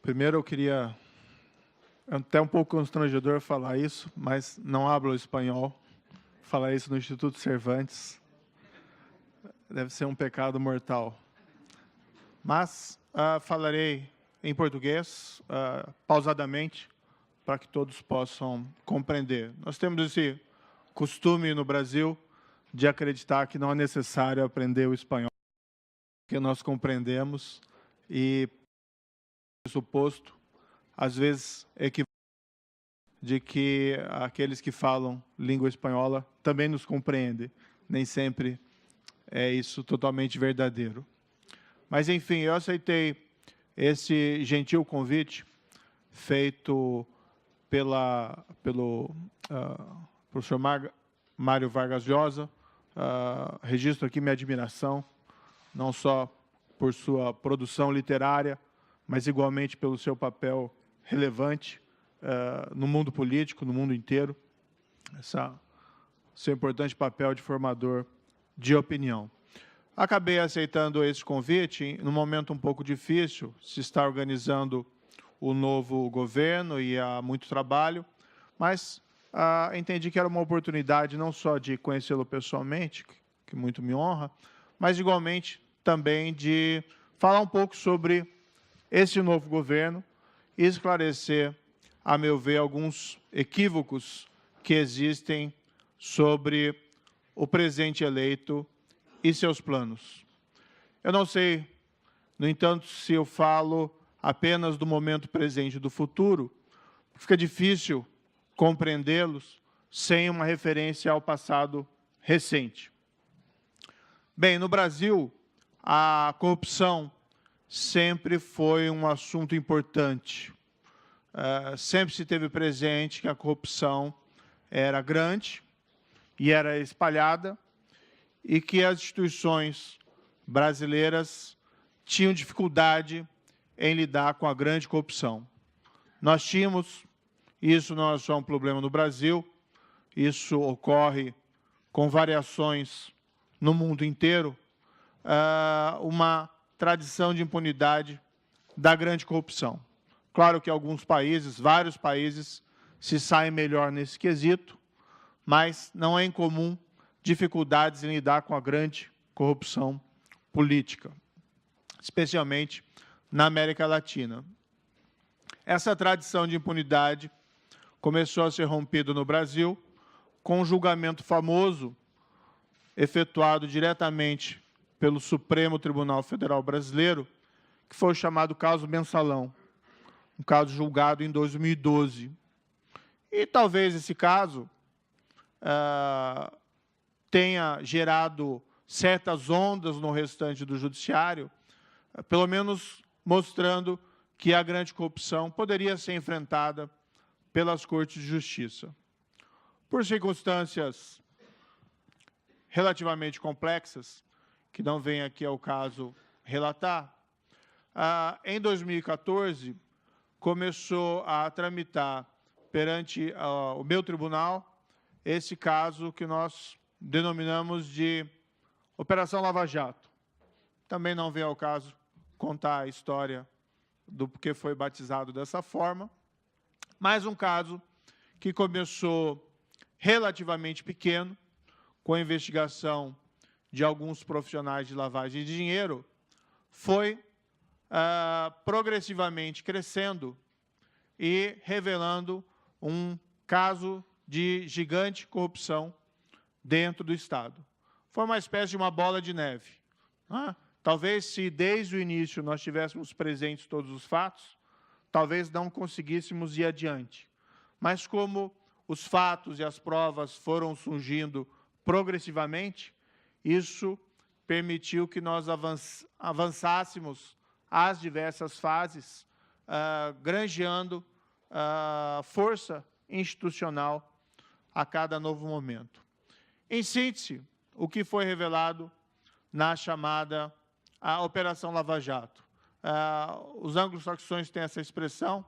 Primeiro, eu queria... É até um pouco constrangedor falar isso, mas não hablo espanhol. Falar isso no Instituto Cervantes deve ser um pecado mortal. Mas falarei em português, pausadamente, para que todos possam compreender. Nós temos esse costume no Brasil de acreditar que não é necessário aprender o espanhol, que nós compreendemos, e suposto, às vezes, equivocado, de que aqueles que falam língua espanhola também nos compreendem. Nem sempre é isso totalmente verdadeiro. Mas, enfim, eu aceitei esse gentil convite feito pelo professor Mário Vargas Llosa. Registro aqui minha admiração, não só por sua produção literária, mas igualmente pelo seu papel relevante no mundo político, no mundo inteiro, seu importante papel de formador de opinião. Acabei aceitando esse convite num momento um pouco difícil, se está organizando o novo governo e há muito trabalho, mas entendi que era uma oportunidade não só de conhecê-lo pessoalmente, que muito me honra, mas igualmente também de falar um pouco sobre esse novo governo e esclarecer, a meu ver, alguns equívocos que existem sobre o presidente eleito e seus planos. Eu não sei, no entanto, se eu falo apenas do momento presente e do futuro, fica difícil compreendê-los sem uma referência ao passado recente. Bem, no Brasil, a corrupção sempre foi um assunto importante. Sempre se teve presente que a corrupção era grande e era espalhada e que as instituições brasileiras tinham dificuldade em lidar com a grande corrupção. Nós tínhamos, isso não é só um problema no Brasil, isso ocorre com variações no mundo inteiro, uma tradição de impunidade da grande corrupção. Claro que alguns países, vários países, se saem melhor nesse quesito, mas não é incomum dificuldades em lidar com a grande corrupção política, especialmente na América Latina. Essa tradição de impunidade começou a ser rompida no Brasil com um julgamento famoso efetuado diretamente pelo Supremo Tribunal Federal Brasileiro, que foi o chamado caso Mensalão, um caso julgado em 2012. E talvez esse caso tenha gerado certas ondas no restante do judiciário, pelo menos mostrando que a grande corrupção poderia ser enfrentada pelas Cortes de Justiça. Por circunstâncias relativamente complexas, que não vem aqui ao caso relatar, em 2014, começou a tramitar perante o meu tribunal esse caso que nós denominamos de Operação Lava Jato. Também não vem ao caso contar a história do porquê foi batizado dessa forma, mas um caso que começou relativamente pequeno, com a investigação de alguns profissionais de lavagem de dinheiro, foi progressivamente crescendo e revelando um caso de gigante corrupção dentro do Estado. Foi uma espécie de uma bola de neve. Talvez, se desde o início nós tivéssemos presentes todos os fatos, talvez não conseguíssemos ir adiante. Mas como os fatos e as provas foram surgindo progressivamente, isso permitiu que nós avançássemos as diversas fases, granjeando força institucional a cada novo momento. Em síntese, o que foi revelado na chamada Operação Lava Jato. Os anglo-saxões têm essa expressão,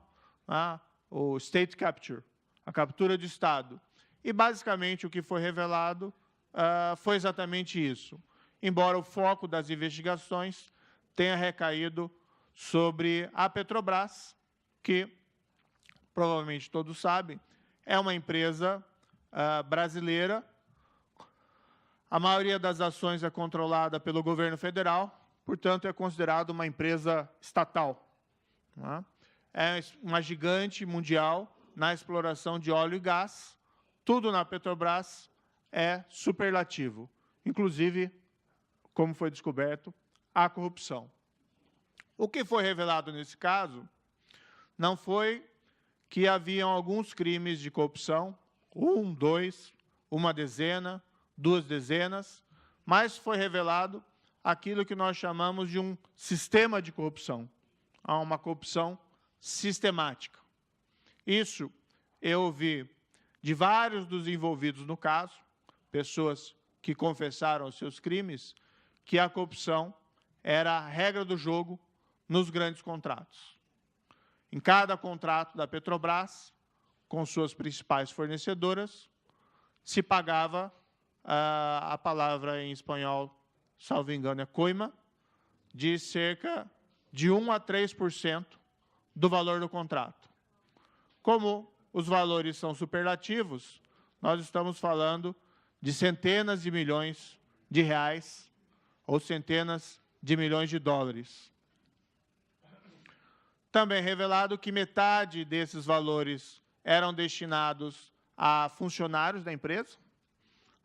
o state capture, a captura de Estado. E, basicamente, o que foi revelado foi exatamente isso. Embora o foco das investigações tenha recaído sobre a Petrobras, que, provavelmente todos sabem, é uma empresa brasileira. A maioria das ações é controlada pelo governo federal, portanto, é considerado uma empresa estatal. Não é? É uma gigante mundial na exploração de óleo e gás. Tudo na Petrobras é superlativo, inclusive, como foi descoberto, a corrupção. O que foi revelado nesse caso não foi que haviam alguns crimes de corrupção, 1, 2, uma dezena, 2 dezenas, mas foi revelado aquilo que nós chamamos de um sistema de corrupção. Há uma corrupção sistemática. Isso eu ouvi de vários dos envolvidos no caso, pessoas que confessaram os seus crimes, que a corrupção era a regra do jogo nos grandes contratos. Em cada contrato da Petrobras, com suas principais fornecedoras, se pagava, a palavra em espanhol, salvo engano, é coima, de cerca de 1 a 3% do valor do contrato. Como os valores são superlativos, nós estamos falando de centenas de milhões de reais ou centenas de milhões de dólares. Também é revelado que metade desses valores eram destinados a funcionários da empresa,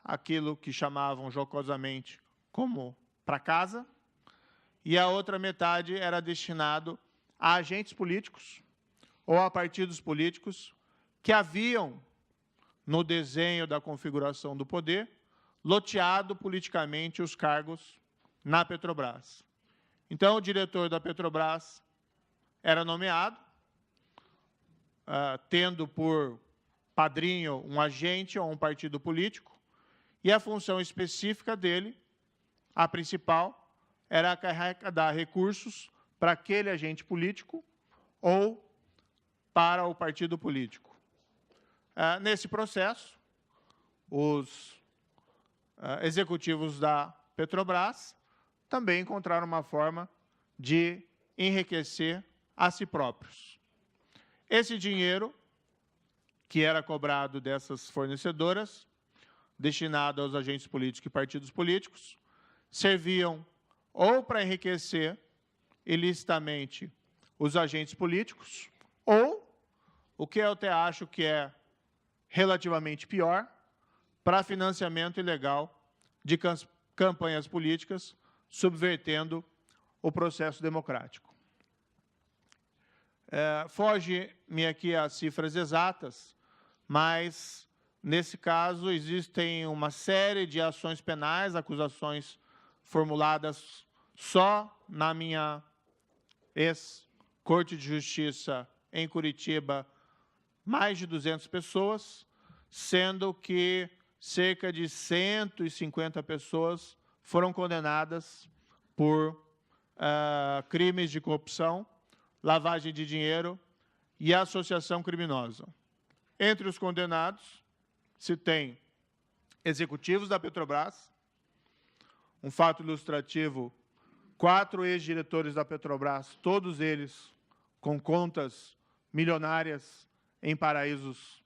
aquilo que chamavam jocosamente como para casa, e a outra metade era destinado a agentes políticos ou a partidos políticos que haviam, no desenho da configuração do poder, loteado politicamente os cargos na Petrobras. Então, o diretor da Petrobras era nomeado, tendo por padrinho um agente ou um partido político, e a função específica dele, a principal, era arrecadar recursos para aquele agente político ou para o partido político. Nesse processo, os executivos da Petrobras também encontraram uma forma de enriquecer a si próprios. Esse dinheiro, que era cobrado dessas fornecedoras, destinado aos agentes políticos e partidos políticos, serviam ou para enriquecer ilicitamente os agentes políticos, ou, o que eu até acho que é relativamente pior, para financiamento ilegal de campanhas políticas, subvertendo o processo democrático. Foge-me aqui as cifras exatas, mas, nesse caso, existem uma série de ações penais, acusações formuladas só na minha ex-Corte de Justiça em Curitiba, mais de 200 pessoas, sendo que cerca de 150 pessoas foram condenadas por crimes de corrupção, lavagem de dinheiro e associação criminosa. Entre os condenados, se tem executivos da Petrobras, um fato ilustrativo, 4 ex-diretores da Petrobras, todos eles com contas milionárias em paraísos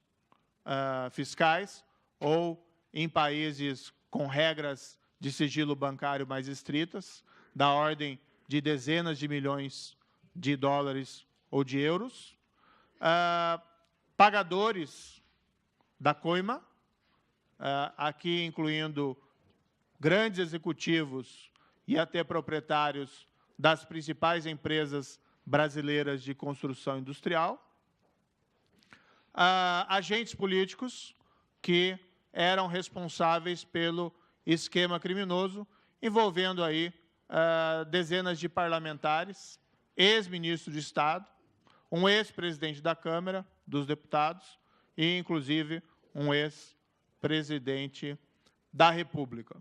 fiscais ou em países com regras de sigilo bancário mais estritas, da ordem de dezenas de milhões de dólares ou de euros, pagadores da coima, aqui incluindo grandes executivos e até proprietários das principais empresas brasileiras de construção industrial, agentes políticos que eram responsáveis pelo esquema criminoso, envolvendo aí dezenas de parlamentares, ex-ministro de Estado, um ex-presidente da Câmara dos Deputados e, inclusive, um ex-presidente da República.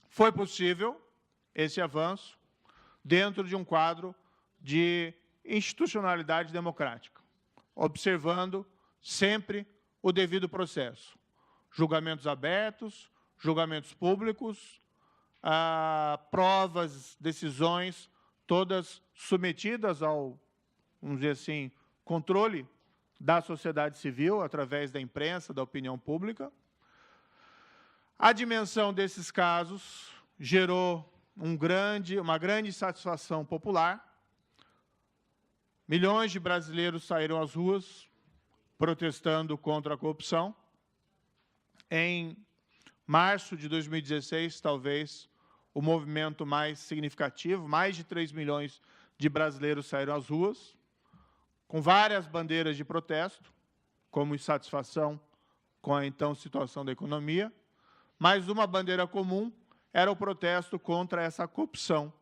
Foi possível esse avanço dentro de um quadro de institucionalidade democrática, observando sempre o devido processo. Julgamentos abertos, julgamentos públicos, provas, decisões, todas submetidas ao vamos dizer assim, controle da sociedade civil através da imprensa, da opinião pública. A dimensão desses casos gerou uma grande satisfação popular. Milhões de brasileiros saíram às ruas protestando contra a corrupção. Em março de 2016, talvez o movimento mais significativo, mais de 3 milhões de brasileiros saíram às ruas, com várias bandeiras de protesto, como insatisfação com a então situação da economia, mas uma bandeira comum era o protesto contra essa corrupção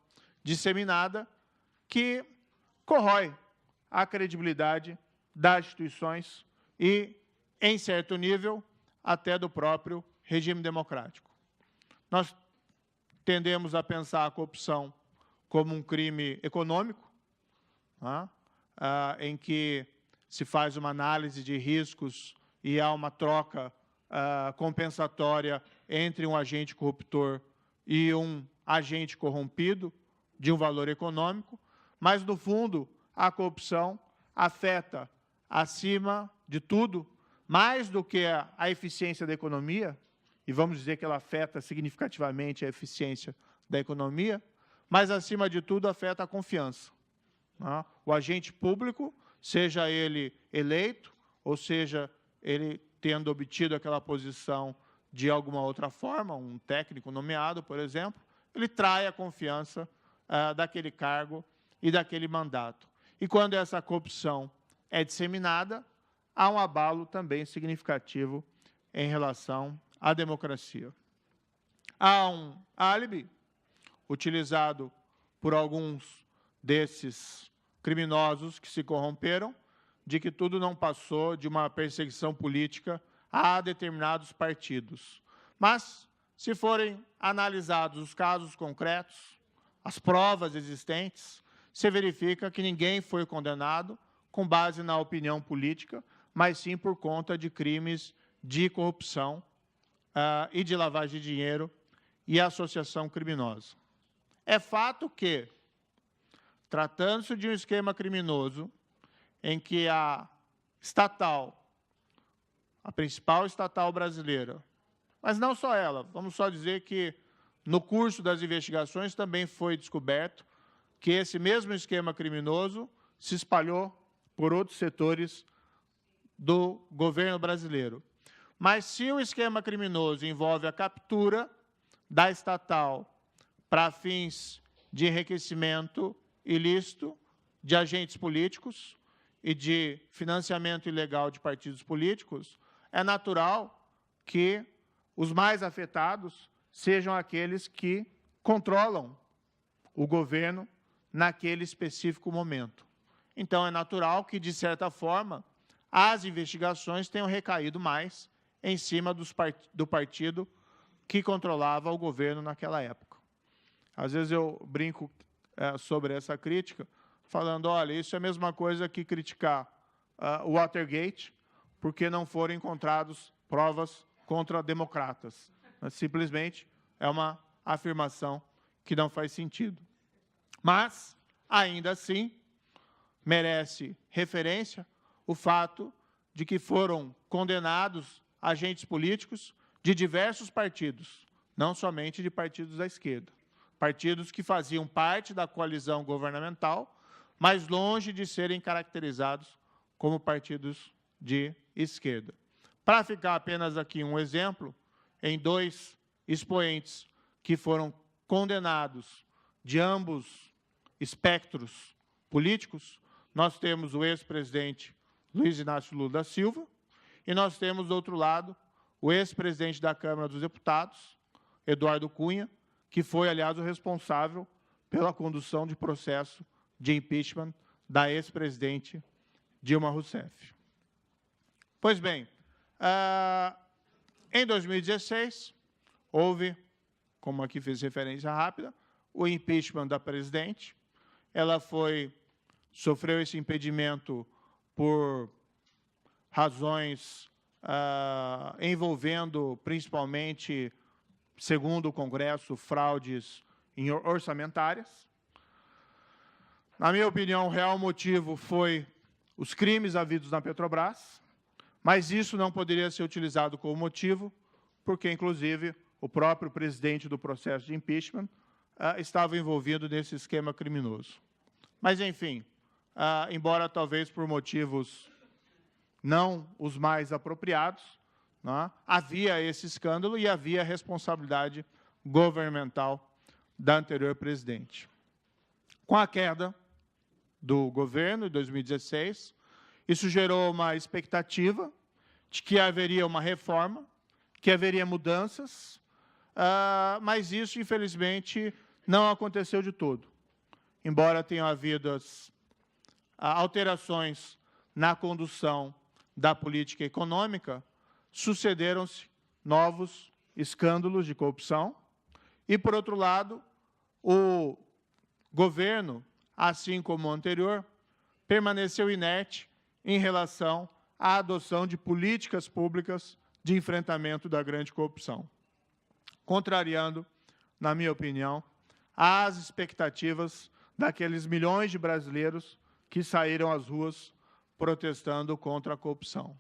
disseminada que corrói a credibilidade das instituições e, em certo nível, até do próprio regime democrático. Nós tendemos a pensar a corrupção como um crime econômico, em que se faz uma análise de riscos e há uma troca compensatória entre um agente corruptor e um agente corrompido de um valor econômico, mas, no fundo, a corrupção afeta, acima de tudo, mais do que a eficiência da economia, e vamos dizer que ela afeta significativamente a eficiência da economia, mas, acima de tudo, afeta a confiança. O agente público, seja ele eleito, ou seja, ele tendo obtido aquela posição de alguma outra forma, um técnico nomeado, por exemplo, ele trai a confiança daquele cargo e daquele mandato. E quando essa corrupção é disseminada, há um abalo também significativo em relação à democracia. Há um álibi utilizado por alguns desses criminosos que se corromperam, de que tudo não passou de uma perseguição política a determinados partidos. Mas, se forem analisados os casos concretos, as provas existentes, se verifica que ninguém foi condenado com base na opinião política, mas sim por conta de crimes de corrupção e de lavagem de dinheiro e associação criminosa. É fato que, tratando-se de um esquema criminoso em que a principal estatal brasileira, mas não só ela, vamos só dizer que no curso das investigações também foi descoberto que esse mesmo esquema criminoso se espalhou por outros setores do governo brasileiro. Mas se o esquema criminoso envolve a captura da estatal para fins de enriquecimento ilícito de agentes políticos e de financiamento ilegal de partidos políticos, é natural que os mais afetados sejam aqueles que controlam o governo naquele específico momento. Então, é natural que, de certa forma, as investigações tenham recaído mais em cima do partido que controlava o governo naquela época. Às vezes eu brinco sobre essa crítica, falando, olha, isso é a mesma coisa que criticar o Watergate, porque não foram encontradas provas contra democratas. Simplesmente é uma afirmação que não faz sentido. Mas, ainda assim, merece referência o fato de que foram condenados agentes políticos de diversos partidos, não somente de partidos da esquerda. Partidos que faziam parte da coalizão governamental, mas longe de serem caracterizados como partidos de esquerda. Para ficar apenas aqui um exemplo, em 2 expoentes que foram condenados de ambos espectros políticos, nós temos o ex-presidente Luiz Inácio Lula da Silva e nós temos, do outro lado, o ex-presidente da Câmara dos Deputados, Eduardo Cunha, que foi, aliás, o responsável pela condução de processo de impeachment da ex-presidente Dilma Rousseff. Pois bem, em 2016, houve, como aqui fiz referência rápida, o impeachment da presidente. Ela sofreu esse impedimento por razões envolvendo, principalmente, segundo o Congresso, fraudes orçamentárias. Na minha opinião, o real motivo foi os crimes havidos na Petrobras, mas isso não poderia ser utilizado como motivo, porque, inclusive, o próprio presidente do processo de impeachment estava envolvido nesse esquema criminoso. Mas, enfim, embora talvez por motivos não os mais apropriados, né, havia esse escândalo e havia responsabilidade governamental da anterior presidente. Com a queda do governo em 2016, isso gerou uma expectativa de que haveria uma reforma, que haveria mudanças, mas isso, infelizmente, não aconteceu de todo. Embora tenham havido alterações na condução da política econômica, sucederam-se novos escândalos de corrupção e, por outro lado, o governo, assim como o anterior, permaneceu inerte em relação à adoção de políticas públicas de enfrentamento da grande corrupção, contrariando, na minha opinião, as expectativas daqueles milhões de brasileiros que saíram às ruas protestando contra a corrupção.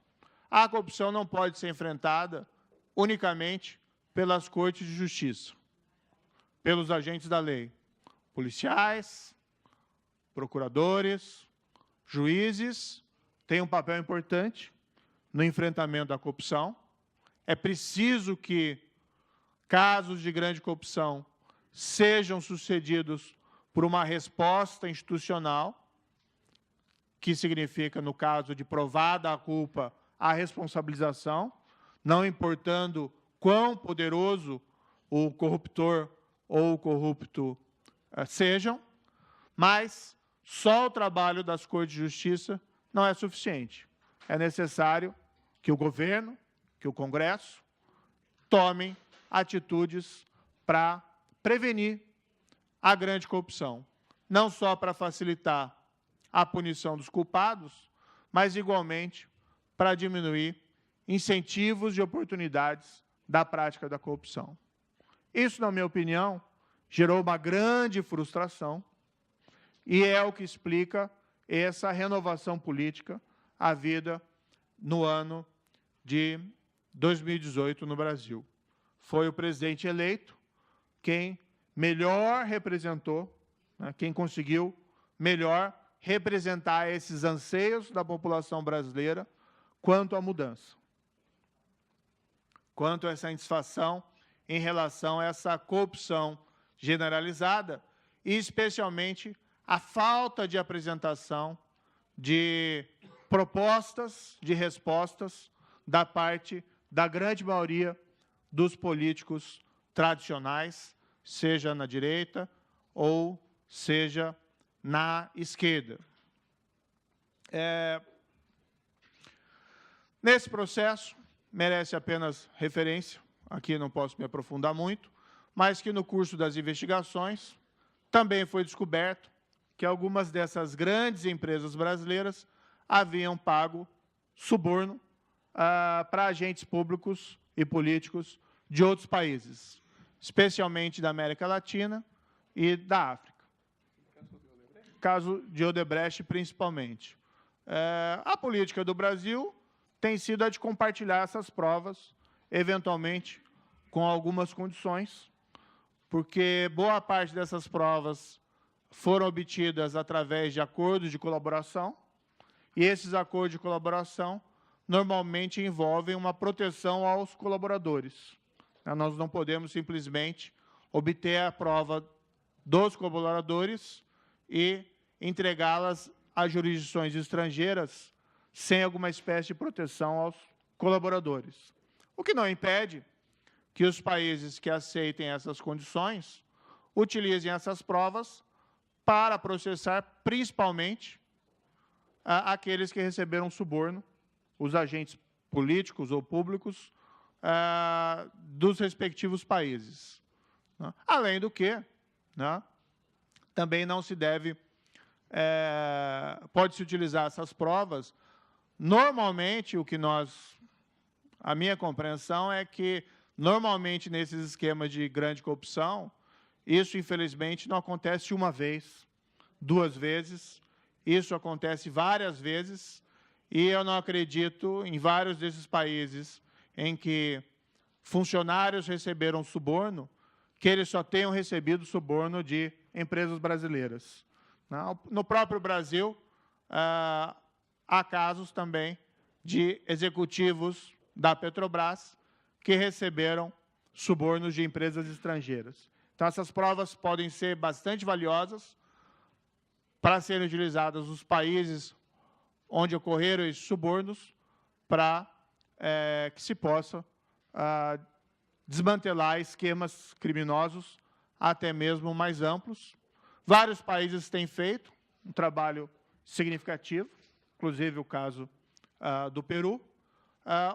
A corrupção não pode ser enfrentada unicamente pelas cortes de justiça, pelos agentes da lei, policiais, procuradores, juízes têm um papel importante no enfrentamento da corrupção. É preciso que casos de grande corrupção sejam sucedidos por uma resposta institucional, que significa, no caso de provada a culpa, a responsabilização, não importando quão poderoso o corruptor ou o corrupto sejam, mas só o trabalho das Cortes de Justiça não é suficiente. É necessário que o governo, que o Congresso, tomem atitudes para prevenir a grande corrupção, não só para facilitar a punição dos culpados, mas, igualmente, para diminuir incentivos e oportunidades da prática da corrupção. Isso, na minha opinião, gerou uma grande frustração e é o que explica essa renovação política havida no ano de 2018 no Brasil. Foi o presidente eleito quem melhor representou, né, quem conseguiu melhor representar esses anseios da população brasileira quanto à mudança, quanto a essa insatisfação em relação a essa corrupção generalizada e, especialmente, a falta de apresentação de propostas, de respostas da parte da grande maioria dos políticos tradicionais, seja na direita ou seja na esquerda. Nesse processo, merece apenas referência, aqui não posso me aprofundar muito, mas que no curso das investigações também foi descoberto que algumas dessas grandes empresas brasileiras haviam pago suborno para agentes públicos e políticos de outros países, especialmente da América Latina e da África. Caso de Odebrecht, principalmente. A política do Brasil tem sido a de compartilhar essas provas, eventualmente com algumas condições, porque boa parte dessas provas foram obtidas através de acordos de colaboração, e esses acordos de colaboração normalmente envolvem uma proteção aos colaboradores. Nós não podemos simplesmente obter a prova dos colaboradores e entregá-las a jurisdições estrangeiras sem alguma espécie de proteção aos colaboradores. O que não impede que os países que aceitem essas condições utilizem essas provas para processar principalmente aqueles que receberam suborno, os agentes políticos ou públicos dos respectivos países. Além do que, também não se deve, pode-se utilizar essas provas. Normalmente, a minha compreensão é que, normalmente, nesses esquemas de grande corrupção, isso, infelizmente, não acontece uma vez, 2 vezes, isso acontece várias vezes, e eu não acredito em vários desses países em que funcionários receberam suborno, que eles só tenham recebido suborno de empresas brasileiras. No próprio Brasil, há casos também de executivos da Petrobras que receberam subornos de empresas estrangeiras. Então, essas provas podem ser bastante valiosas para serem utilizadas nos países onde ocorreram esses subornos, para que se possa desmantelar esquemas criminosos, até mesmo mais amplos. Vários países têm feito um trabalho significativo, inclusive o caso do Peru.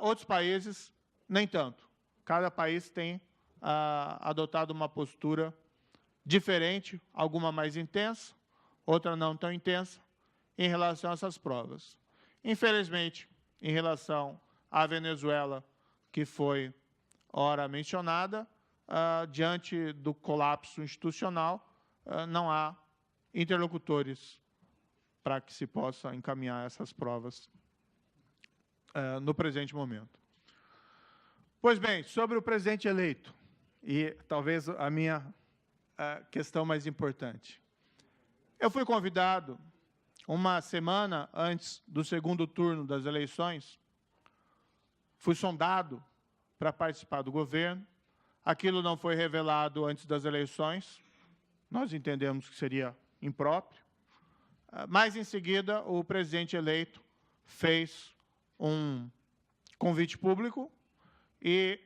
Outros países, nem tanto. Cada país tem adotado uma postura diferente, alguma mais intensa, outra não tão intensa, em relação a essas provas. Infelizmente, em relação à Venezuela, que foi ora mencionada, diante do colapso institucional, não há interlocutores para que se possa encaminhar essas provas no presente momento. Pois bem, sobre o presidente eleito, e talvez a minha questão mais importante. Eu fui convidado, uma semana antes do segundo turno das eleições, fui sondado para participar do governo. Aquilo não foi revelado antes das eleições, nós entendemos que seria impróprio, mas, em seguida, o presidente eleito fez um convite público e,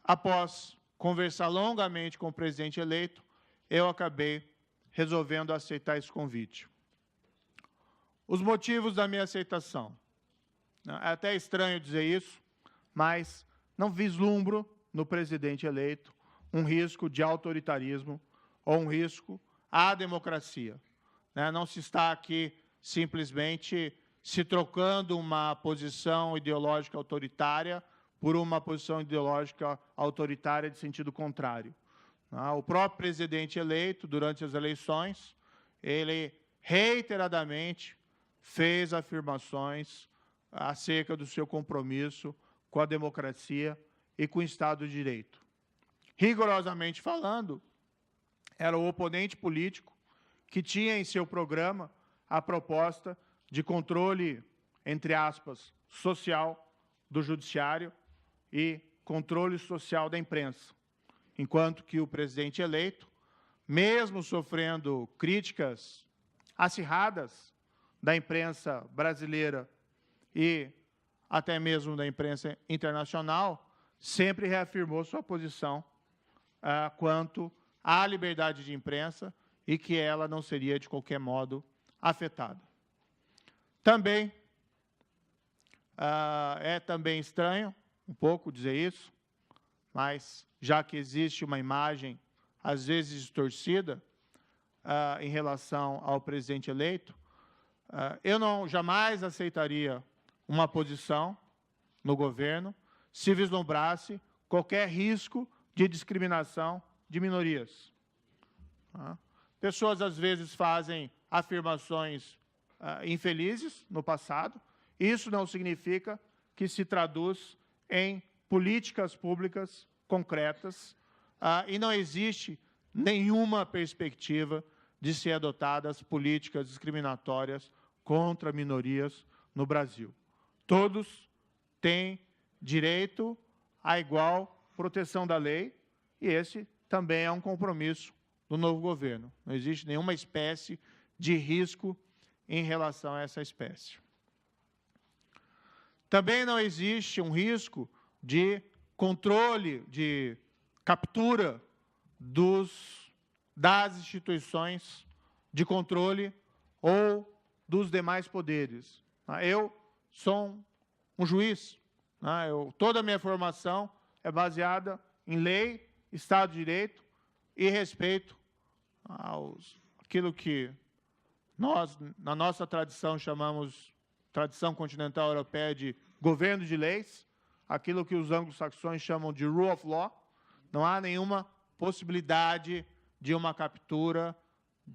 após conversar longamente com o presidente eleito, eu acabei resolvendo aceitar esse convite. Os motivos da minha aceitação. É até estranho dizer isso, mas não vislumbro no presidente eleito um risco de autoritarismo ou um risco à democracia. Não se está aqui simplesmente se trocando uma posição ideológica autoritária por uma posição ideológica autoritária de sentido contrário. O próprio presidente eleito, durante as eleições, ele reiteradamente fez afirmações acerca do seu compromisso com a democracia e com o Estado de Direito. Rigorosamente falando, era o oponente político que tinha em seu programa a proposta de controle, entre aspas, social do judiciário e controle social da imprensa, enquanto que o presidente eleito, mesmo sofrendo críticas acirradas da imprensa brasileira e até mesmo da imprensa internacional, sempre reafirmou sua posição quanto à liberdade de imprensa e que ela não seria, de qualquer modo, afetada. Também é também estranho, um pouco, dizer isso, mas já que existe uma imagem, às vezes distorcida, em relação ao presidente eleito, eu jamais aceitaria uma posição no governo se vislumbrasse qualquer risco de discriminação de minorias. Pessoas, às vezes, fazem afirmações infelizes no passado. Isso não significa que se traduz em políticas públicas concretas e não existe nenhuma perspectiva de ser adotadas políticas discriminatórias contra minorias no Brasil. Todos têm direito à igual proteção da lei e esse também é um compromisso do novo governo. Não existe nenhuma espécie de risco em relação a essa espécie. Também não existe um risco de controle, de captura das instituições de controle ou dos demais poderes. Eu sou um juiz. Toda a minha formação é baseada em lei, Estado de Direito e respeito aquilo que nós, na nossa tradição, chamamos, tradição continental europeia, de governo de leis, aquilo que os anglo-saxões chamam de rule of law. Não há nenhuma possibilidade de uma captura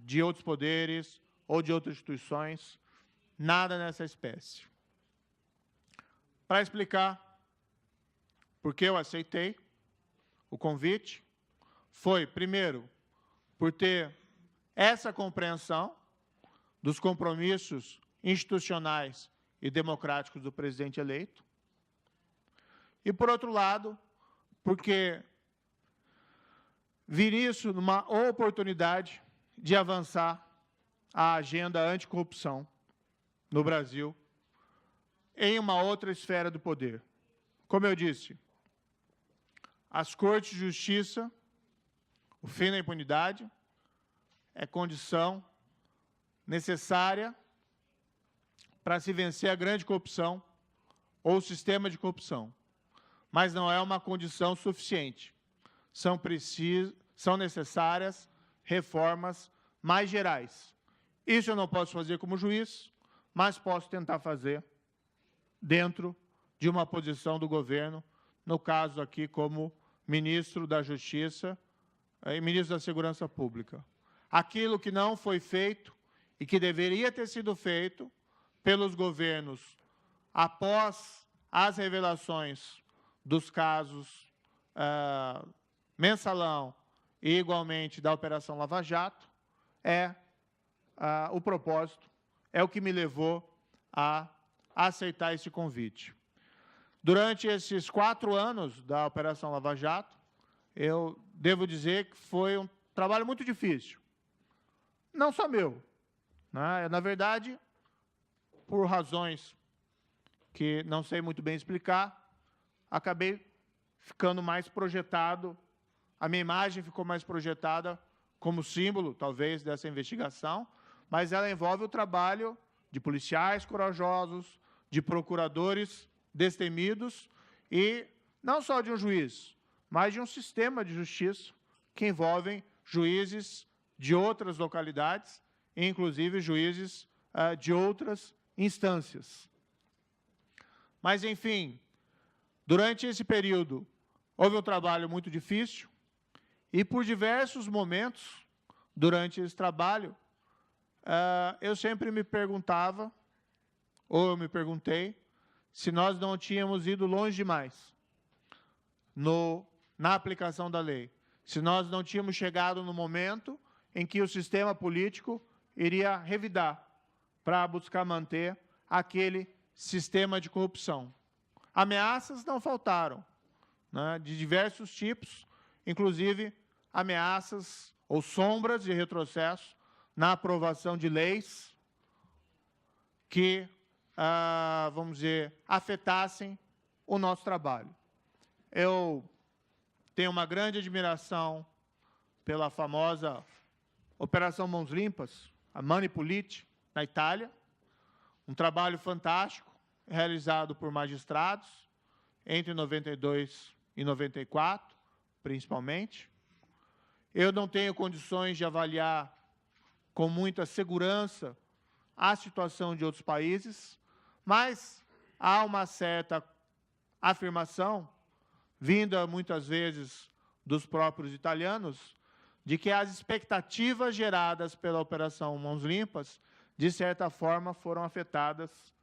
de outros poderes ou de outras instituições, nada nessa espécie. Para explicar por que eu aceitei o convite, foi, primeiro, por ter essa compreensão dos compromissos institucionais e democráticos do presidente eleito, e, por outro lado, porque vi isso numa oportunidade de avançar a agenda anticorrupção no Brasil em uma outra esfera do poder. Como eu disse, as Cortes de Justiça, o fim da impunidade, é condição necessária para se vencer a grande corrupção ou o sistema de corrupção, mas não é uma condição suficiente. São necessárias reformas mais gerais. Isso eu não posso fazer como juiz, mas posso tentar fazer dentro de uma posição do governo, no caso aqui como ministro da Justiça e ministro da Segurança Pública. Aquilo que não foi feito e que deveria ter sido feito pelos governos após as revelações dos casos Mensalão e, igualmente, da Operação Lava Jato, o propósito, é o que me levou a aceitar esse convite. Durante esses 4 anos da Operação Lava Jato, eu devo dizer que foi um trabalho muito difícil. Não só meu, né? Na verdade, por razões que não sei muito bem explicar, acabei ficando mais projetado, a minha imagem ficou mais projetada como símbolo, talvez, dessa investigação, mas ela envolve o trabalho de policiais corajosos, de procuradores destemidos e não só de um juiz, mas de um sistema de justiça que envolvem juízes de outras localidades, inclusive juízes de outras instâncias. Mas, enfim, durante esse período, houve um trabalho muito difícil e, por diversos momentos, durante esse trabalho, eu sempre me perguntava, ou eu me perguntei, se nós não tínhamos ido longe demais na aplicação da lei, se nós não tínhamos chegado no momento em que o sistema político iria revidar para buscar manter aquele sistema de corrupção. Ameaças não faltaram, né, de diversos tipos, inclusive ameaças ou sombras de retrocesso na aprovação de leis que, vamos dizer, afetassem o nosso trabalho. Eu tenho uma grande admiração pela famosa Operação Mãos Limpas, a Mani Pulite, na Itália, um trabalho fantástico, realizado por magistrados, entre 92 e 94, principalmente. Eu não tenho condições de avaliar com muita segurança a situação de outros países, mas há uma certa afirmação, vinda muitas vezes dos próprios italianos, de que as expectativas geradas pela Operação Mãos Limpas, de certa forma, foram afetadas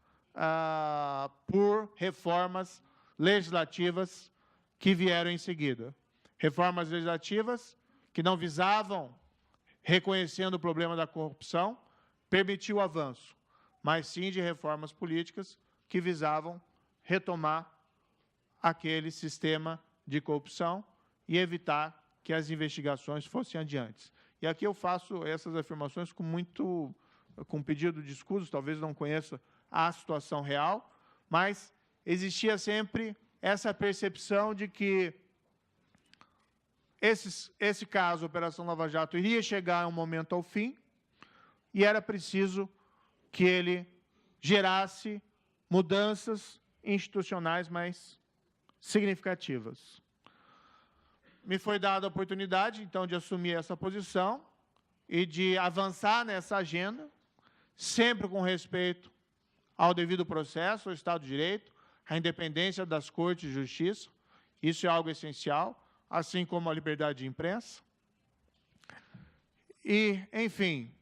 por reformas legislativas que vieram em seguida. Reformas legislativas que não visavam, reconhecendo o problema da corrupção, permitir o avanço, mas sim de reformas políticas que visavam retomar aquele sistema de corrupção e evitar que as investigações fossem adiante. E aqui eu faço essas afirmações com pedido de escudos, talvez não conheça a situação real, mas existia sempre essa percepção de que esse caso, a Operação Lava Jato, iria chegar um momento ao fim e era preciso que ele gerasse mudanças institucionais mais significativas. Me foi dada a oportunidade, então, de assumir essa posição e de avançar nessa agenda, sempre com respeito ao devido processo, ao Estado de Direito, à independência das Cortes de Justiça. Isso é algo essencial, assim como a liberdade de imprensa. E, enfim,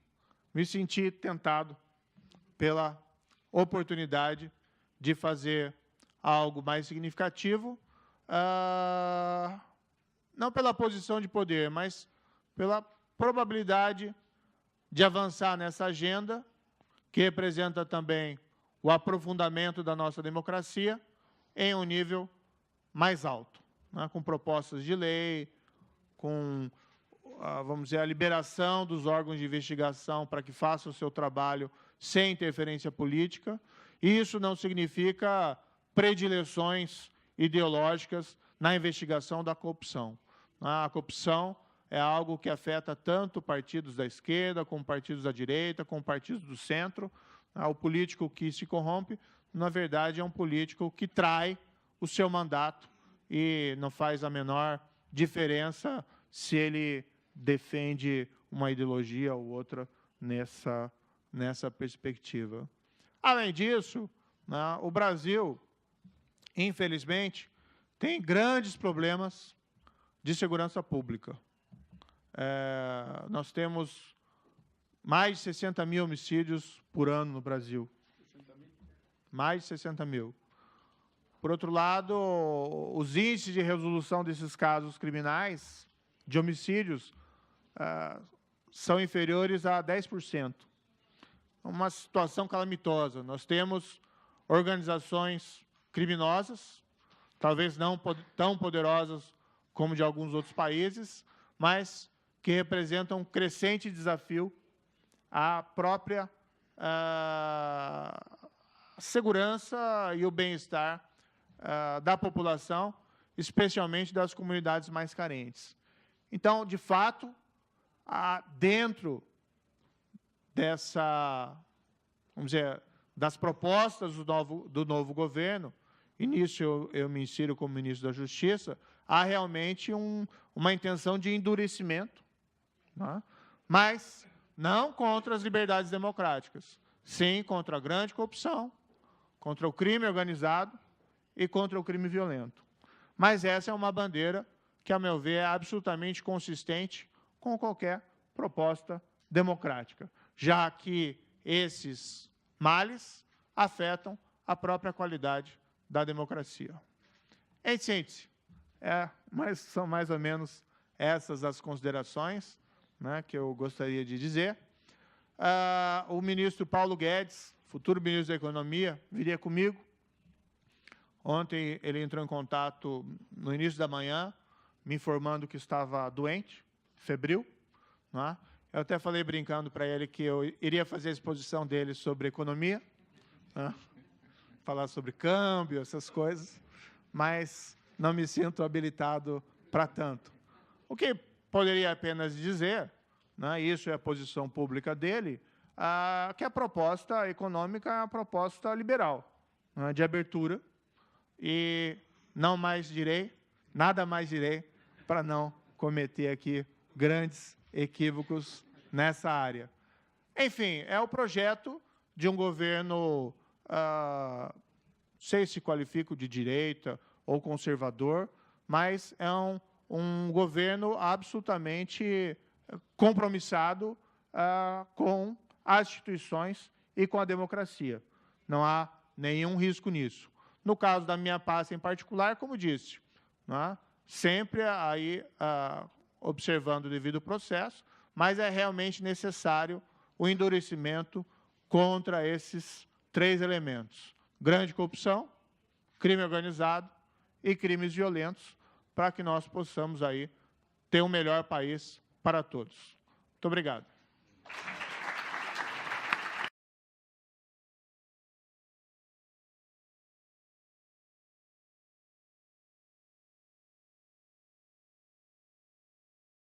me senti tentado pela oportunidade de fazer algo mais significativo, não pela posição de poder, mas pela probabilidade de avançar nessa agenda, que representa também o aprofundamento da nossa democracia em um nível mais alto, né, com propostas de lei, com, vamos dizer, a liberação dos órgãos de investigação para que façam o seu trabalho sem interferência política. E isso não significa predileções ideológicas na investigação da corrupção. A corrupção é algo que afeta tanto partidos da esquerda, como partidos da direita, como partidos do centro. O político que se corrompe, na verdade, é um político que trai o seu mandato e não faz a menor diferença se ele defende uma ideologia ou outra nessa perspectiva. Além disso, né, o Brasil, infelizmente, tem grandes problemas de segurança pública. Nós temos mais de 60 mil homicídios por ano no Brasil. 60 mil? Mais de 60 mil. Por outro lado, os índices de resolução desses casos criminais, de homicídios, são inferiores a 10%. Uma situação calamitosa. Nós temos organizações criminosas, talvez não tão poderosas como de alguns outros países, mas que representam um crescente desafio à própria segurança e o bem-estar da população, especialmente das comunidades mais carentes. Então, de fato, dentro vamos dizer, das propostas do novo governo, e nisso eu me insiro como ministro da Justiça, há realmente uma intenção de endurecimento, né? Mas não contra as liberdades democráticas, sim contra a grande corrupção, contra o crime organizado e contra o crime violento. Mas essa é uma bandeira que, a meu ver, é absolutamente consistente com qualquer proposta democrática, já que esses males afetam a própria qualidade da democracia. Em síntese, são mais ou menos essas as considerações, né, que eu gostaria de dizer. O ministro Paulo Guedes, futuro ministro da Economia, viria comigo. Ontem ele entrou em contato no início da manhã, me informando que estava doente, febril, né? Eu até falei brincando para ele que eu iria fazer a exposição dele sobre economia, né? Falar sobre câmbio, essas coisas, mas não me sinto habilitado para tanto. O que poderia apenas dizer, né, isso é a posição pública dele, que a proposta econômica é uma proposta liberal, né, de abertura, e nada mais direi para não cometer aqui grandes equívocos nessa área. Enfim, é o projeto de um governo, sei se qualifico de direita ou conservador, mas é um governo absolutamente compromissado com as instituições e com a democracia. Não há nenhum risco nisso. No caso da minha pasta em particular, como disse, né, sempre aí observando o devido processo, mas é realmente necessário o endurecimento contra esses três elementos: grande corrupção, crime organizado e crimes violentos, para que nós possamos aí ter um melhor país para todos. Muito obrigado.